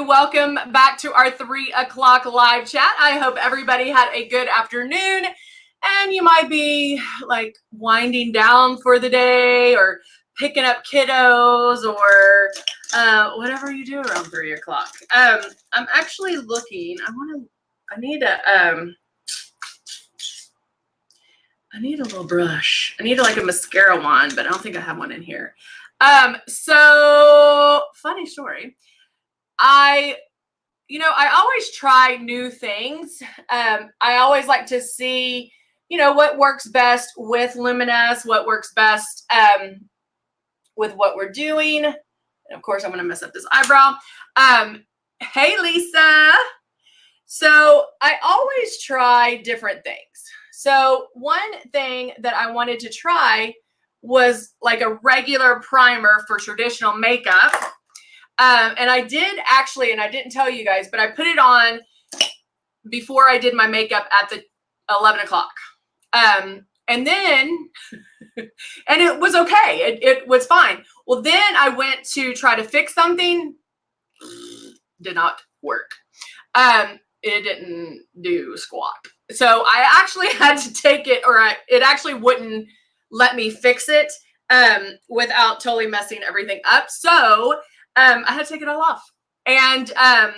Welcome back to our 3 o'clock live chat. I hope everybody had a good afternoon and you might be like winding down for the day or picking up kiddos or whatever you do around 3 o'clock. I'm actually looking. I need a little brush. I need like a mascara wand, but I don't think I have one in here. So funny story. I always try new things. I always like to see, what works best with Luminess, what works best with what we're doing. And of course, I'm going to mess up this eyebrow. Hey, Lisa. So I always try different things. So one thing that I wanted to try was like a regular primer for traditional makeup. And I did actually, and I didn't tell you guys, but I put it on before I did my makeup at the 11 o'clock. And then, and it was okay. It was fine. Well, then I went to try to fix something. Did not work. It didn't do squat. So I actually had to take it, or it actually wouldn't let me fix it without totally messing everything up. So I had to take it all off. And I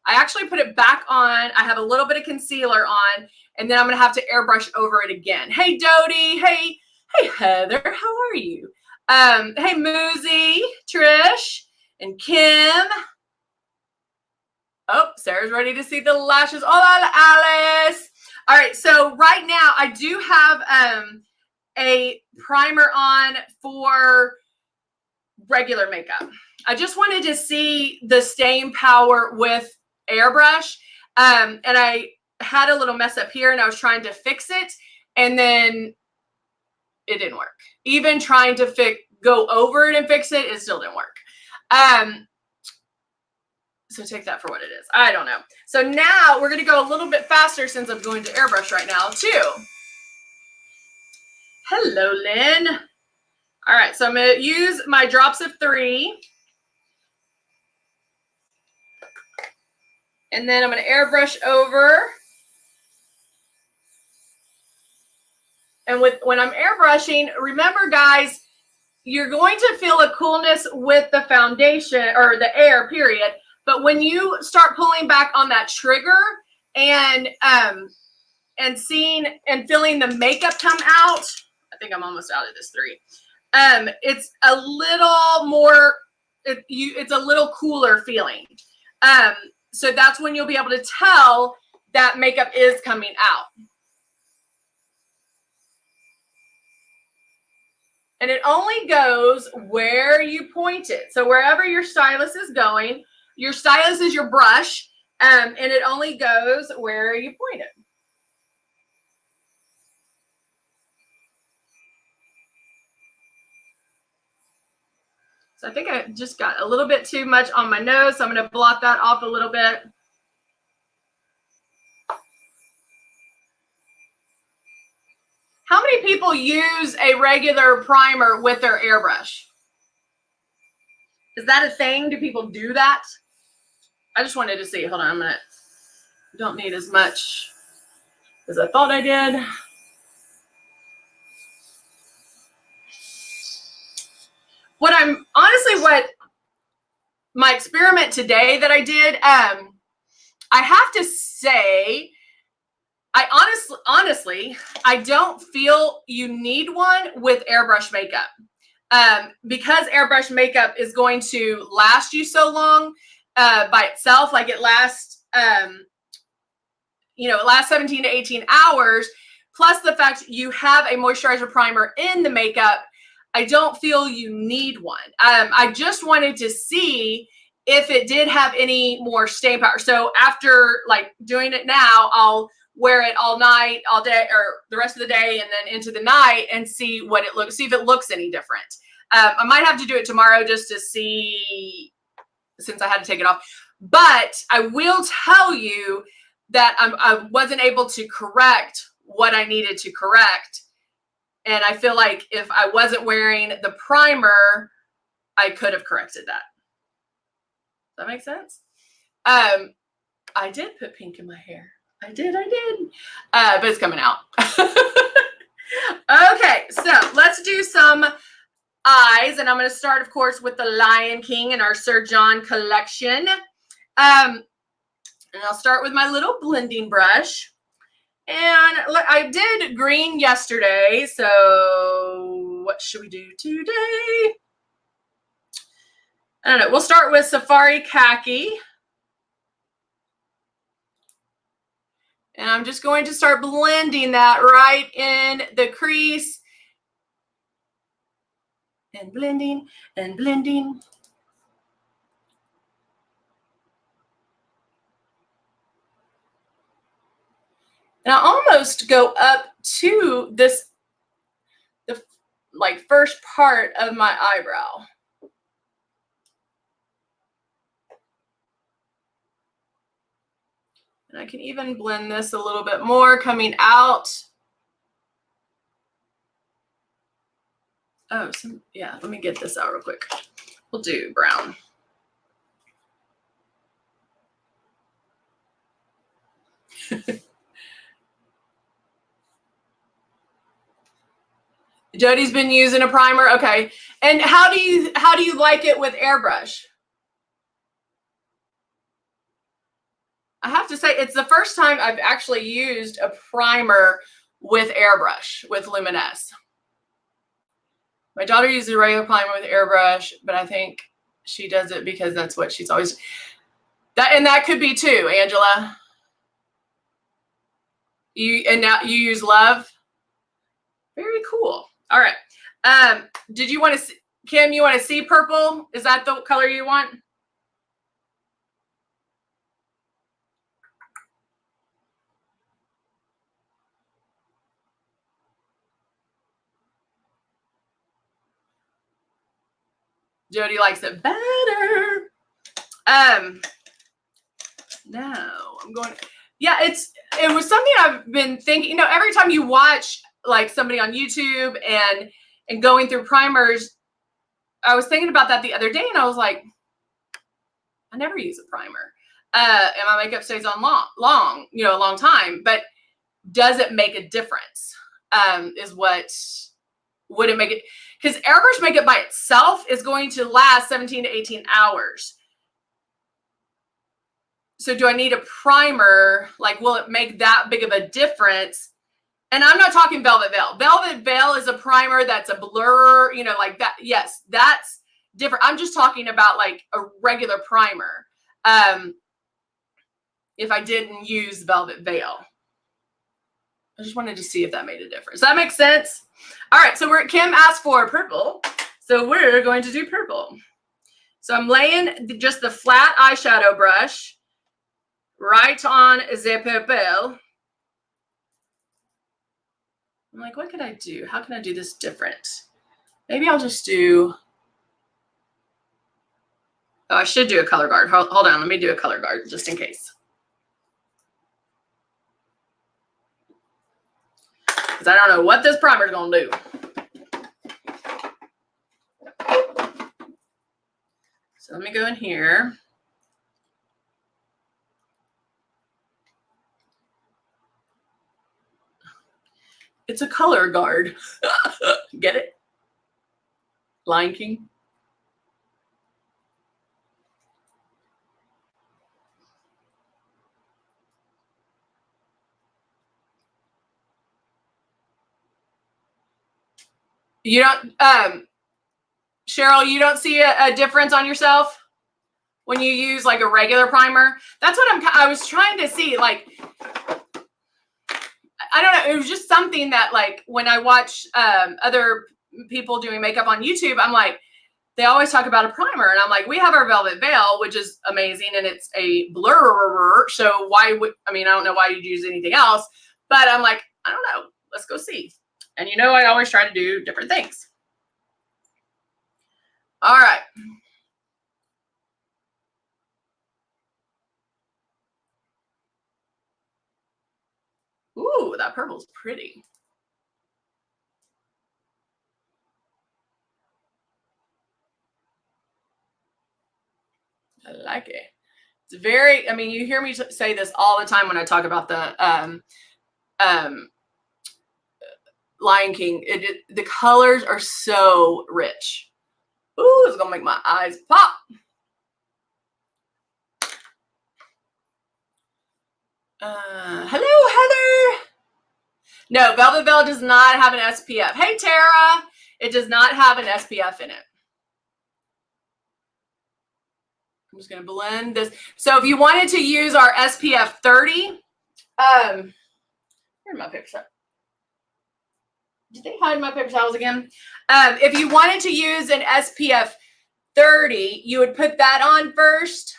actually put it back on. I have a little bit of concealer on, and then I'm going to have to airbrush over it again. Hey, Dodie. Hey, Heather. How are you? Hey, Moozy, Trish, and Kim. Oh, Sarah's ready to see the lashes. Hola, Alice. All right. So right now I do have a primer on for regular makeup. I just wanted to see the staying power with airbrush. And I had a little mess up here and I was trying to fix it. And then it didn't work. Even trying to go over it and fix it, it still didn't work. So take that for what it is. I don't know. So now we're going to go a little bit faster since I'm going to airbrush right now too. Hello, Lynn. All right. So I'm going to use my drops of 3. And then I'm going to airbrush over. And when I'm airbrushing, remember guys, you're going to feel a coolness with the foundation or the air period. But when you start pulling back on that trigger and seeing and feeling the makeup come out, I think I'm almost out of this 3. It's a little more, it's a little cooler feeling. So that's when you'll be able to tell that makeup is coming out. And it only goes where you point it. So wherever your stylus is going, your stylus is your brush, and it only goes where you point it. So I think I just got a little bit too much on my nose, so I'm going to blot that off a little bit. How many people use a regular primer with their airbrush? Is that a thing? Do people do that? I just wanted to see. Hold on a minute. Don't need as much as I thought I did. What my experiment today that I did, I have to say, honestly, I don't feel you need one with airbrush makeup. Because airbrush makeup is going to last you so long by itself, like it lasts, it lasts 17 to 18 hours, plus the fact you have a moisturizer primer in the makeup, I don't feel you need one. I just wanted to see if it did have any more staying power. So after like doing it now, I'll wear it all night, all day, or the rest of the day, and then into the night and see if it looks any different. I might have to do it tomorrow just to see, since I had to take it off. But I will tell you that I wasn't able to correct what I needed to correct. And I feel like if I wasn't wearing the primer, I could have corrected that. that make sense? I did put pink in my hair. I did. But it's coming out. Okay, so let's do some eyes. And I'm going to start, of course, with the Lion King in our Sir John collection. And I'll start with my little blending brush. And I did green yesterday, so what should we do today? I don't know. We'll start with Safari Khaki. And I'm just going to start blending that right in the crease. And blending and blending. And I almost go up to this, the like first part of my eyebrow. And I can even blend this a little bit more coming out. Oh, yeah, let me get this out real quick. We'll do brown. Jody's been using a primer. Okay. And how do you like it with airbrush? I have to say it's the first time I've actually used a primer with airbrush with Luminess. My daughter uses a regular primer with airbrush, but I think she does it because that's what she's always and that could be too, Angela. Now you use Love. Very cool. All right. Did you want to see, Kim, you want to see purple? Is that the color you want? Jody likes it better. No, I'm going. Yeah, it was something I've been thinking. You know, every time you watch like somebody on YouTube and going through primers, I was thinking about that the other day, and I was like, I never use a primer, and my makeup stays on long, you know, a long time. But does it make a difference? Is what would it make it? Because airbrush makeup by itself is going to last 17 to 18 hours. So do I need a primer? Like, will it make that big of a difference? And I'm not talking Velvet Veil. Velvet Veil is a primer that's a blur, you know, like that. Yes, that's different. I'm just talking about like a regular primer. If I didn't use Velvet Veil. I just wanted to see if that made a difference. Does that make sense? All right, so Kim asked for purple. So we're going to do purple. So I'm laying just the flat eyeshadow brush right on the purple. I'm like, what could I do? How can I do this different? Maybe I'll just do, oh, I should do a color guard. Hold on, let me do a color guard just in case. Because I don't know what this primer is going to do. So let me go in here. It's a color guard. Get it? Lion King. You don't, Cheryl, you don't see a difference on yourself when you use like a regular primer? That's what I was trying to see. Like, I don't know. It was just something that like when I watch other people doing makeup on YouTube, I'm like, they always talk about a primer. And I'm like, we have our Velvet Veil, which is amazing. And it's a blur. So why would, I mean, I don't know why you'd use anything else, but I'm like, I don't know. Let's go see. And you know, I always try to do different things. All right. Ooh, that purple's pretty. like it. It's very, I mean, you hear me say this all the time when I talk about the Lion King. The colors are so rich. Ooh, it's gonna make my eyes pop. Hello, Heather. No, Velvet Veil does not have an SPF. Hey, Tara. It does not have an SPF in it. I'm just going to blend this. So if you wanted to use our SPF 30, where's my picture? Did they hide my paper towels again? If you wanted to use an SPF 30, you would put that on first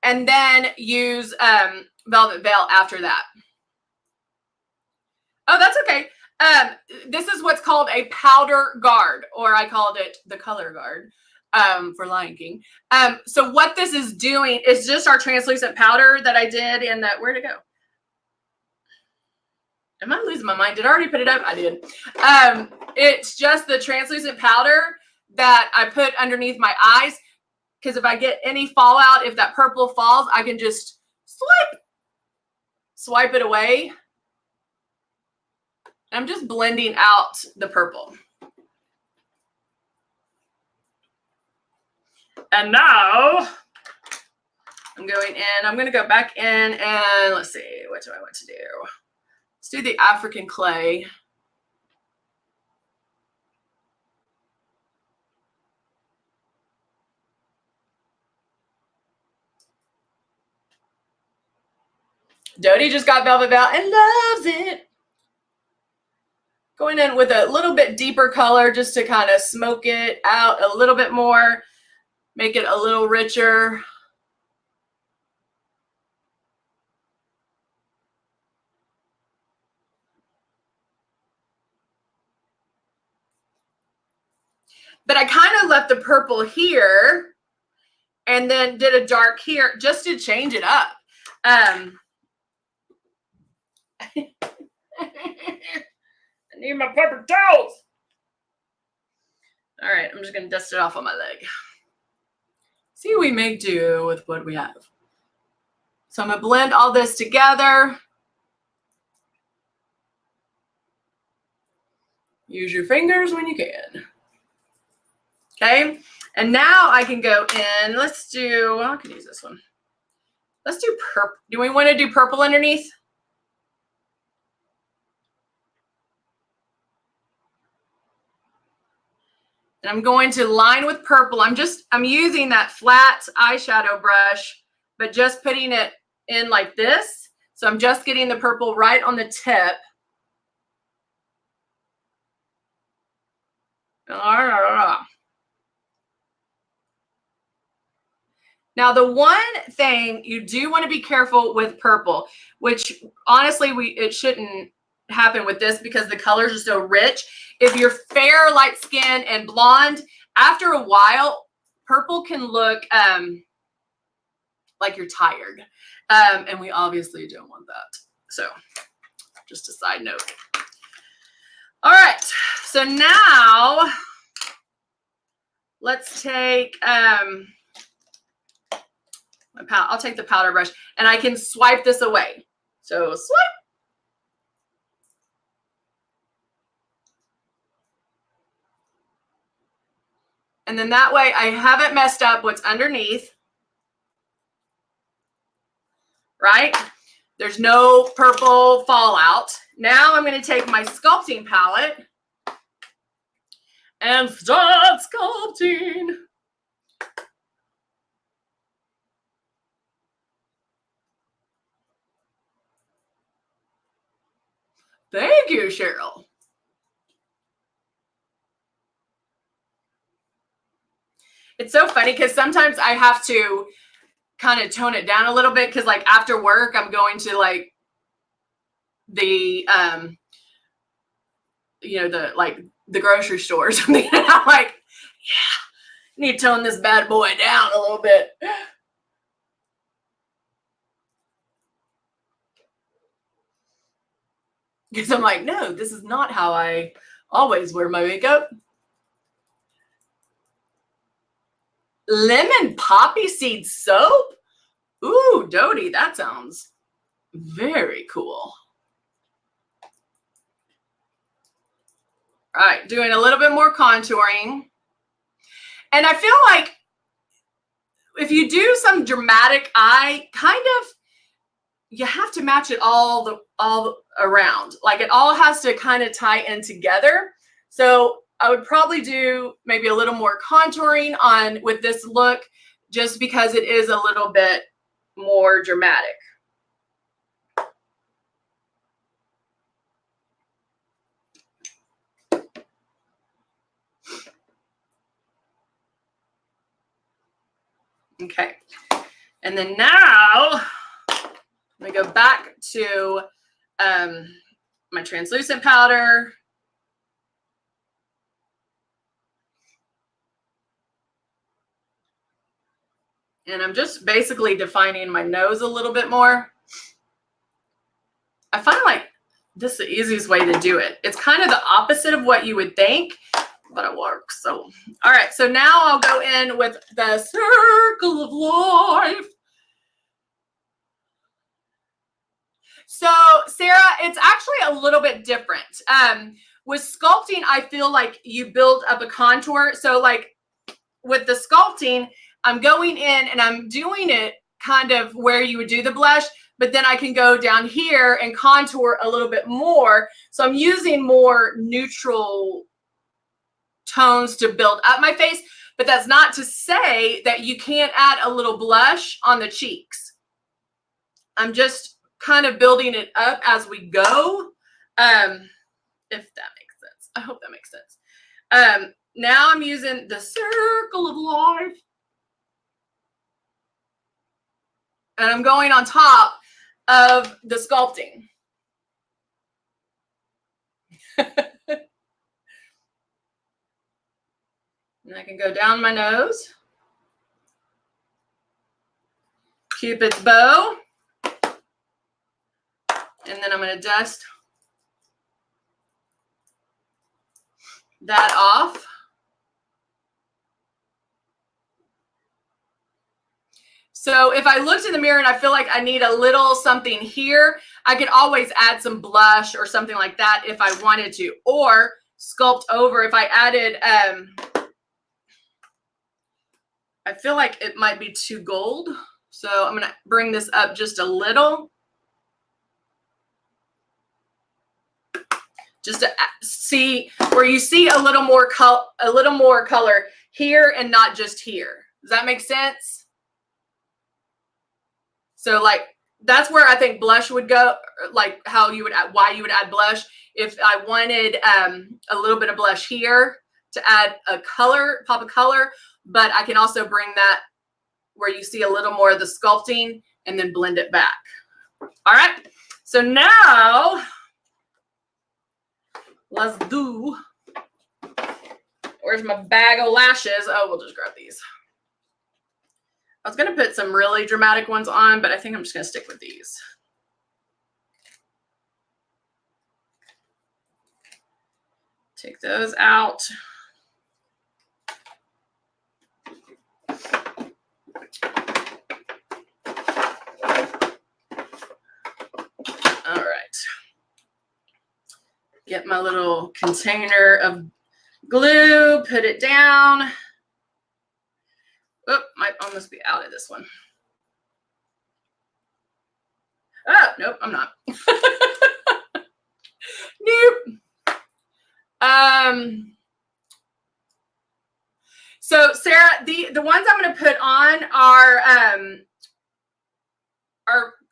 and then use Velvet Veil after that. Oh, that's okay. This is what's called a powder guard, or I called it the color guard for Lion King. So what this is doing is just our translucent powder that I did in that. Where'd it go? Am I losing my mind? Did I already put it up? I did. It's just the translucent powder that I put underneath my eyes, because if I get any fallout, if that purple falls, I can just swipe it away. I'm just blending out the purple. And now I'm going in. I'm going to go back in and let's see. What do I want to do? Let's do the African clay. Dodie just got Velvet Veil and loves it. Going in with a little bit deeper color just to kind of smoke it out a little bit more, make it a little richer. But I kind of left the purple here and then did a dark here just to change it up. I need my paper towels. All right, I'm just going to dust it off on my leg. See, we make do with what we have. So I'm going to blend all this together. Use your fingers when you can. Okay, and now I can go in. Let's do, well, I can use this one. Let's do purple. Do we want to do purple underneath? And I'm going to line with purple. I'm using that flat eyeshadow brush, but just putting it in like this. So I'm just getting the purple right on the tip. Now, the one thing you do want to be careful with purple, which honestly, it shouldn't happen with this because the colors are so rich. If you're fair, light skin, and blonde, after a while, purple can look like you're tired. And we obviously don't want that. So just a side note. All right. So now let's take I'll take the powder brush and I can swipe this away. So swipe. And then that way I haven't messed up what's underneath. Right? There's no purple fallout. Now I'm going to take my sculpting palette and start sculpting. Thank you, Cheryl. It's so funny because sometimes I have to kind of tone it down a little bit because like after work I'm going to like the the grocery store or something, and I'm like, yeah, I need to tone this bad boy down a little bit. Because I'm like, no, this is not how I always wear my makeup. lemon poppy seed soap. Ooh, Dodie, that sounds very cool. All right, doing a little bit more contouring. And I feel like if you do some dramatic eye, kind of, you have to match it all around. Like it all has to kind of tie in together. So I would probably do maybe a little more contouring on with this look, just because it is a little bit more dramatic. Okay, and then now I'm gonna go back to my translucent powder. And I'm just basically defining my nose a little bit more. I find like this is the easiest way to do it. It's kind of the opposite of what you would think, but it works. So, all right. So now I'll go in with the circle of life. So Sarah, it's actually a little bit different. With sculpting, I feel like you build up a contour. So like with the sculpting, I'm going in and I'm doing it kind of where you would do the blush, but then I can go down here and contour a little bit more. So I'm using more neutral tones to build up my face, but that's not to say that you can't add a little blush on the cheeks. I'm just kind of building it up as we go. If that makes sense. I hope that makes sense. Now I'm using the circle of life. And I'm going on top of the sculpting. And I can go down my nose. Cupid's bow. And then I'm going to dust that off. So if I looked in the mirror and I feel like I need a little something here, I could always add some blush or something like that if I wanted to, or sculpt over. If I added, I feel like it might be too gold. So I'm going to bring this up just a little. Just to see where you see a little more color here and not just here. Does that make sense? So like that's where I think blush would go, like how you would add, why you would add blush. If I wanted a little bit of blush here to add a color, pop of color, but I can also bring that where you see a little more of the sculpting and then blend it back. All right. So now let's do, where's my bag of lashes? Oh, we'll just grab these. I was going to put some really dramatic ones on, but I think I'm just going to stick with these. Take those out. All right. Get my little container of glue, put it down. Oh, might almost be out of this one. Oh, nope, I'm not. Nope. So Sarah, the ones I'm going to put on are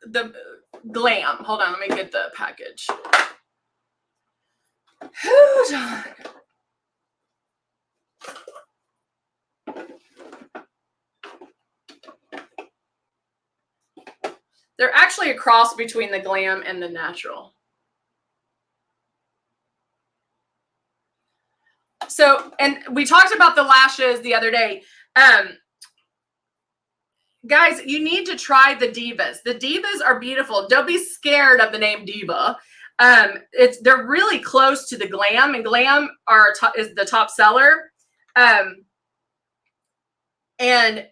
the Glam. Hold on, let me get the package. Hold on. They're actually a cross between the Glam and the Natural. So, and we talked about the lashes the other day. Guys, you need to try the Divas. The Divas are beautiful. Don't be scared of the name Diva. They're really close to the Glam, and Glam is the top seller. And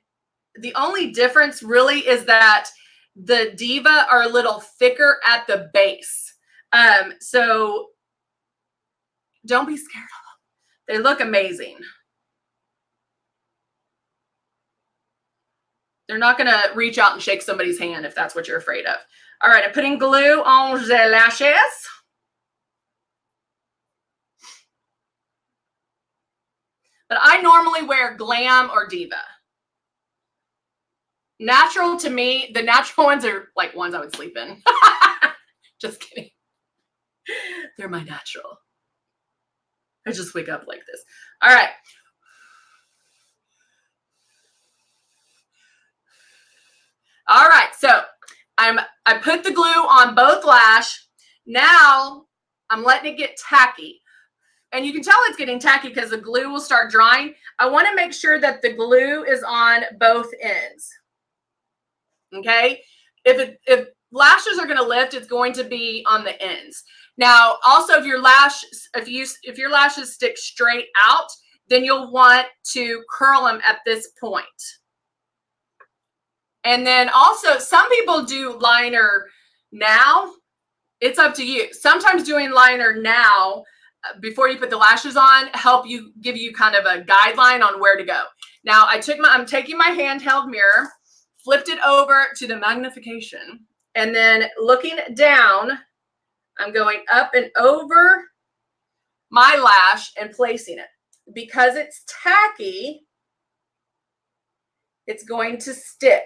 the only difference really is that the Diva are a little thicker at the base. So don't be scared of them. They look amazing. They're not going to reach out and shake somebody's hand if that's what you're afraid of. All right, I'm putting glue on the lashes. But I normally wear Glam or Diva. Natural to me, the natural ones are like ones I would sleep in. Just kidding. They're my natural. I just wake up like this. All right. All right, so I put the glue on both lash. Now I'm letting it get tacky. And you can tell it's getting tacky because the glue will start drying. I want to make sure that the glue is on both ends. Okay? If lashes are going to lift, it's going to be on the ends. Now, also if your lashes stick straight out, then you'll want to curl them at this point. And then also, some people do liner now. It's up to you. Sometimes doing liner now before you put the lashes on give you kind of a guideline on where to go. Now I'm taking my handheld mirror, flipped it over to the magnification, and then looking down, I'm going up and over my lash and placing it. Because it's tacky, it's going to stick.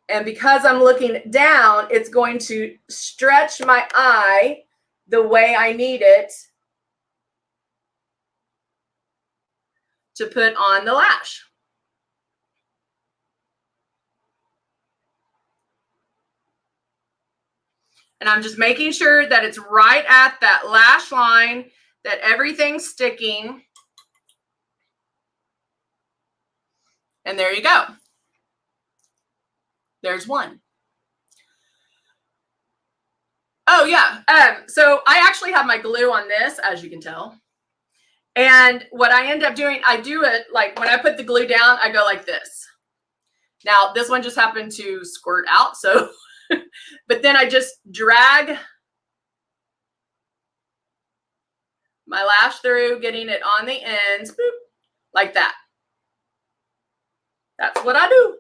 And because I'm looking down, it's going to stretch my eye the way I need it to put on the lash. And I'm just making sure that it's right at that lash line, that everything's sticking. And there you go. There's one. Oh, yeah. So I actually have my glue on this, as you can tell. And what I end up doing, I do it like when I put the glue down, I go like this. Now, this one just happened to squirt out. So, but then I just drag my lash through, getting it on the ends, boop, like that. That's what I do.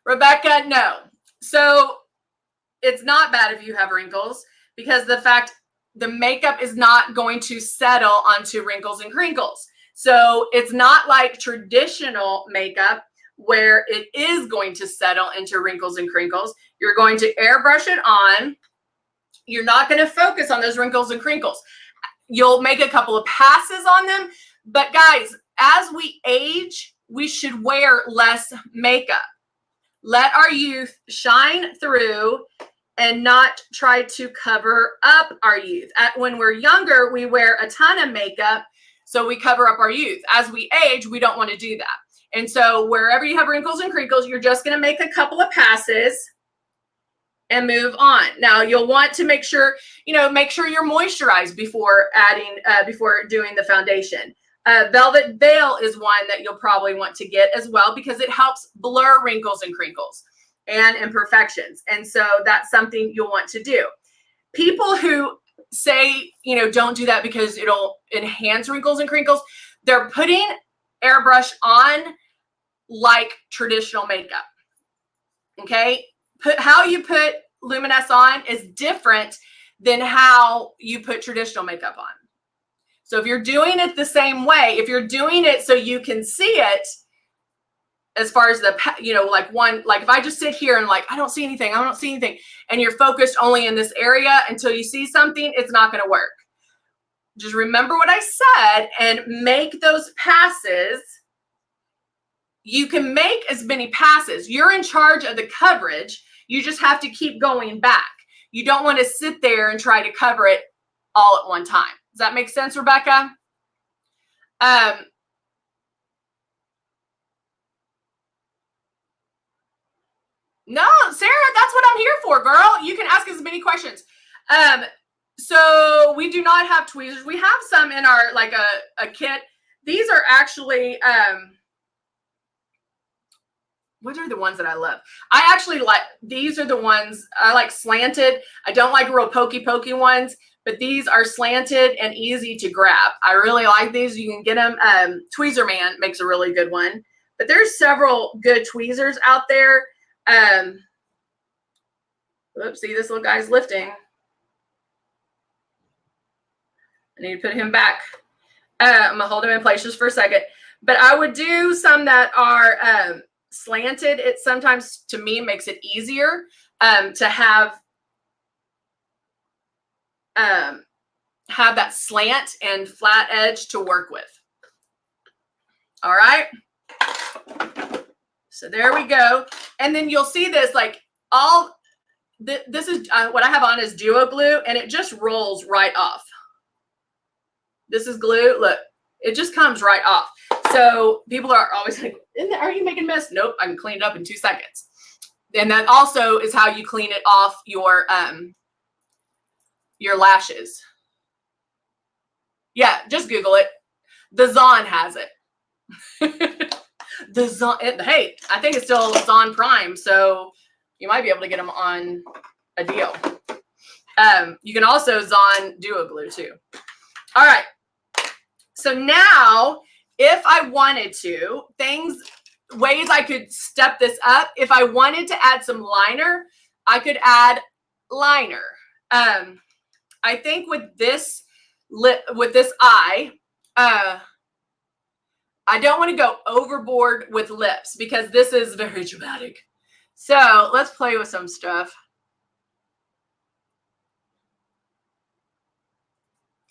Rebecca, no. So it's not bad if you have wrinkles, because the makeup is not going to settle onto wrinkles and crinkles. So it's not like traditional makeup where it is going to settle into wrinkles and crinkles. You're going to airbrush it on. You're not going to focus on those wrinkles and crinkles. You'll make a couple of passes on them. But guys, as we age, we should wear less makeup. Let our youth shine through and not try to cover up our youth. When we're younger, we wear a ton of makeup, so we cover up our youth. As we age, we don't want to do that. And so wherever you have wrinkles and crinkles, you're just going to make a couple of passes and move on. Now, you'll want to make sure you're moisturized before doing the foundation. Velvet Veil is one that you'll probably want to get as well, because it helps blur wrinkles and crinkles and imperfections. And so that's something you'll want to do. People who say, don't do that because it'll enhance wrinkles and crinkles, they're putting airbrush on like traditional makeup. Okay? How you put Luminess on is different than how you put traditional makeup on. So if you're doing it the same way, if you're doing it so you can see it, as far as like if I just sit here and I don't see anything, and you're focused only in this area until you see something, it's not going to work. Just remember what I said and make those passes. You can make as many passes. You're in charge of the coverage. You just have to keep going back. You don't want to sit there and try to cover it all at one time. Does that make sense, Rebecca? No, Sarah, that's what I'm here for, girl. You can ask us as many questions. So we do not have tweezers. We have some in our, like a kit. These are actually, what are the ones that I love? I actually like, these are the ones I like slanted. I don't like real pokey ones, but these are slanted and easy to grab. I really like these. You can get them. Tweezer Man makes a really good one, but there's several good tweezers out there. Oops, see, this little guy's lifting. I need to put him back. I'm gonna hold him in place just for a second. But I would do some that are slanted. It sometimes, to me, makes it easier to have that slant and flat edge to work with. All right. So there we go. And then you'll see this, like this is what I have on is duo glue, and it just rolls right off. This is glue. Look, it just comes right off. So people are always like, are you making a mess? Nope, I can clean it up in 2 seconds. And that also is how you clean it off your lashes. Yeah, just Google it. The Zon has it. The Zon, hey, I think it's still Zon Prime, so you might be able to get them on a deal. You can also Zon Duo Glue too. All right. So now, if I wanted to, ways I could step this up. If I wanted to add some liner, I could add liner. I think with this eye, I don't want to go overboard with lips because this is very dramatic. So let's play with some stuff.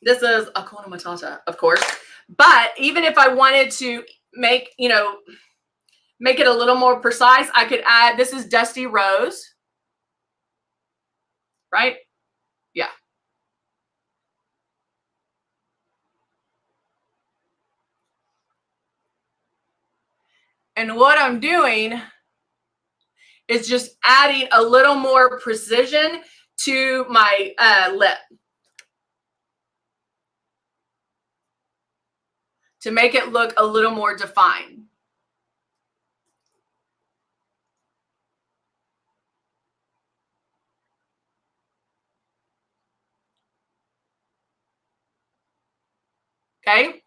This is Hakuna Matata, of course. But even if I wanted to make it a little more precise, I could add, this is Dusty Rose, right? Yeah. And what I'm doing is just adding a little more precision to my lip to make it look a little more defined. Okay.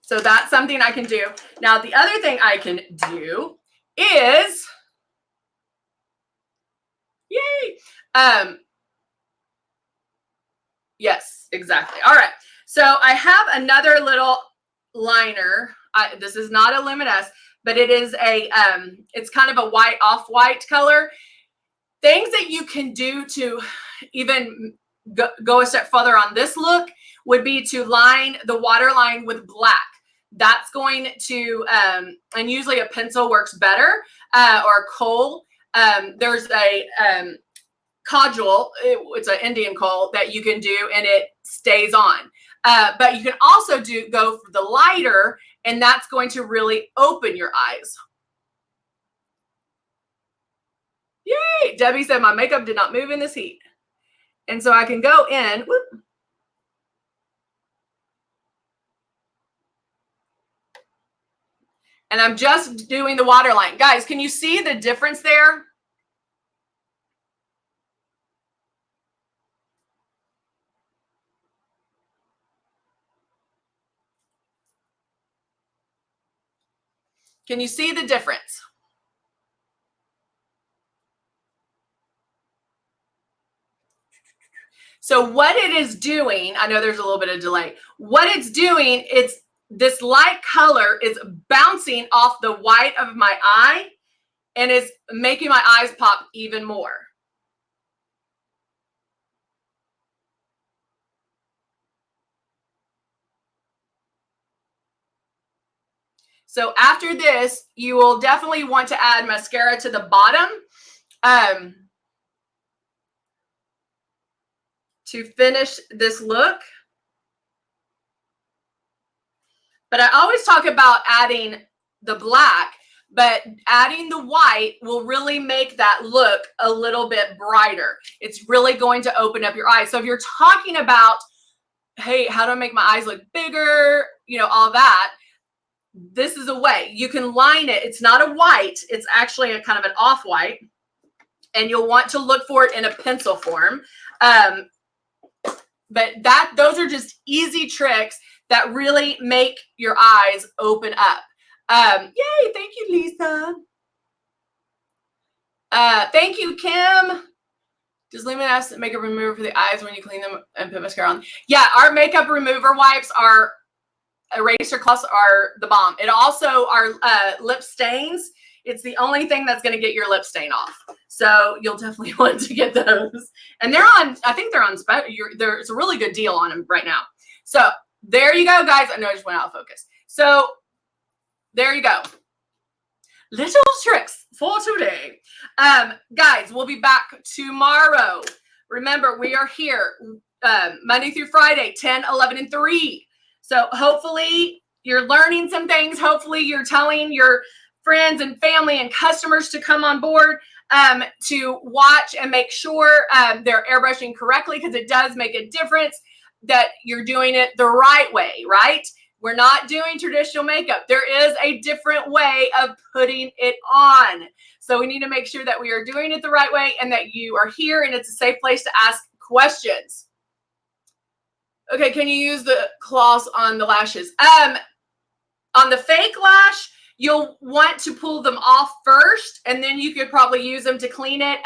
So that's something I can do. Now, the other thing I can do is, yay. Yes, exactly. All right. So I have another little liner. This is not a Luminess, but it is it's kind of a white, off-white color. Things that you can do to even go a step further on this look would be to line the waterline with black. That's going to, and usually a pencil works better, or coal. There's a kajal, it's an Indian kohl that you can do, and it stays on. But you can also go for the lighter, and that's going to really open your eyes. Yay! Debbie said my makeup did not move in this heat. And so I can go in. Whoop. And I'm just doing the waterline. Guys, can you see the difference there? Can you see the difference? So what it is doing, I know there's a little bit of delay. What it's doing, it's this light color is bouncing off the white of my eye and is making my eyes pop even more. So after this, you will definitely want to add mascara to the bottom to finish this look. But I always talk about adding the black but adding the white will really make that look a little bit brighter. It's really going to open up your eyes. So if you're talking about, hey, how do I make my eyes look bigger, you know, all that, this is a way. You can line it. It's not a white. It's actually a kind of an off-white. And you'll want to look for it in a pencil form. But those are just easy tricks that really make your eyes open up. Yay, thank you, Lisa. Thank you, Kim. Does Luminess makeup remover for the eyes when you clean them and put mascara on? Yeah, our makeup remover wipes, our eraser cloths are the bomb. It also, our lip stains, it's the only thing that's going to get your lip stain off. So you'll definitely want to get those. And they're on, I think they're on, there's a really good deal on them right now. So there you go, guys. I know I just went out of focus. So there you go. Little tricks for today. Guys, we'll be back tomorrow. Remember, we are here Monday through Friday, 10, 11, and 3. So hopefully you're learning some things. Hopefully you're telling your friends and family and customers to come on board to watch and make sure they're airbrushing correctly, because it does make a difference that you're doing it the right way, right? We're not doing traditional makeup. There is a different way of putting it on. So we need to make sure that we are doing it the right way and that you are here and it's a safe place to ask questions. Okay, can you use the cloths on the lashes? On the fake lash, you'll want to pull them off first, and then you could probably use them to clean it.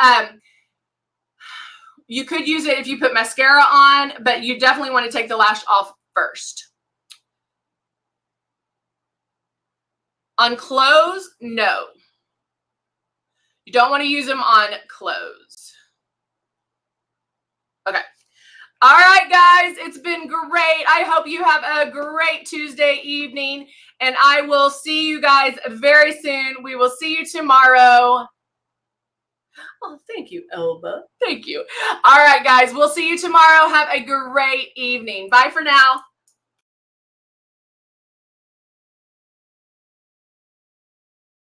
You could use it if you put mascara on, but you definitely want to take the lash off first. On clothes, no. You don't want to use them on clothes. Okay. All right, guys, it's been great. I hope you have a great Tuesday evening, and I will see you guys very soon. We will see you tomorrow. Oh, thank you, Elba. Thank you. All right, guys, we'll see you tomorrow. Have a great evening. Bye for now.